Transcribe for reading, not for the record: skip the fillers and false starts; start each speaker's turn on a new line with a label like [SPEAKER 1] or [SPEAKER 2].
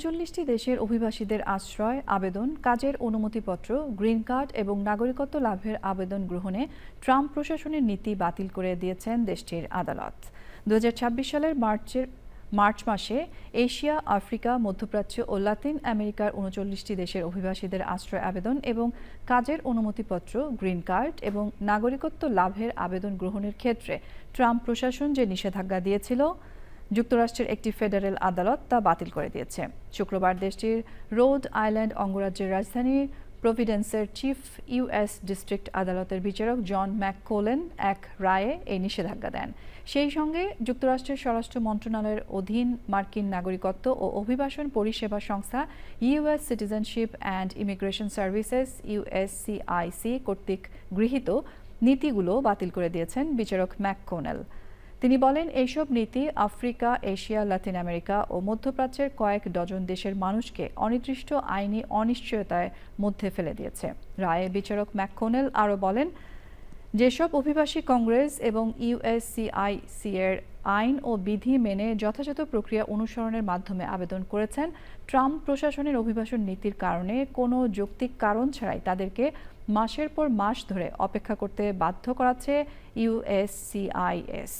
[SPEAKER 1] ৩৯টি দেশের অভিবাসীদের আশ্রয় আবেদন, কাজের অনুমতিপত্র, গ্রিন কার্ড এবং নাগরিকত্ব লাভের আবেদন গ্রহণে ট্রাম্প প্রশাসনের নীতি বাতিল করে দিয়েছেন দেশটির আদালত। ২০২৬ সালের মার্চ মাসে এশিয়া, আফ্রিকা, মধ্যপ্রাচ্য ও লাতিন আমেরিকার ৩৯টি দেশের অভিবাসীদের আশ্রয় আবেদন এবং কাজের অনুমতিপত্র, গ্রিন কার্ড এবং নাগরিকত্ব লাভের আবেদন গ্রহণের ক্ষেত্রে ট্রাম্প প্রশাসন যে নিষেধাজ্ঞা দিয়েছিল, যুক্তরাষ্ট্রের একটি ফেডারেল আদালত তা বাতিল করে দিয়েছে। শুক্রবার দেশটির রোড আইল্যান্ড অঙ্গরাজ্যের রাজধানী প্রভিডেন্সের চিফ ইউএস ডিস্ট্রিক্ট আদালতের বিচারক জন ম্যাককোলেন এক রায়ে এই নিষেধাজ্ঞা দেন। সেই সঙ্গে যুক্তরাষ্ট্রের স্বরাষ্ট্র মন্ত্রণালয়ের অধীন মার্কিন নাগরিকত্ব ও অভিবাসন পরিষেবা সংস্থা US citizenship and immigration services USCIS কর্তৃক গৃহীত নীতিগুলো বাতিল করে দিয়েছেন বিচারক ম্যাককোনেল। তিনি বলেন, এইসব নীতি আফ্রিকা, এশিয়া, লাতিন আমেরিকা ও মধ্যপ্রাচ্যের কয়েক ডজন দেশের মানুষকে অনির্দিষ্ট আইনি অনিশ্চয়তার মধ্যে ফেলে দিয়েছে। রায়ে বিচারক ম্যাককোনেল আরও বলেন, যেসব অভিবাসী কংগ্রেস এবং ইউএসসিআইসি এর আইন ও বিধি মেনে যথাযথ প্রক্রিয়া অনুসরণের মাধ্যমে আবেদন করেছেন, ট্রাম্প প্রশাসনের অভিবাসন নীতির কারণে কোনো যৌক্তিক কারণ ছাড়াই তাদেরকে মাসের পর মাস ধরে অপেক্ষা করতে বাধ্য করাচ্ছে ইউএসসিআইএস।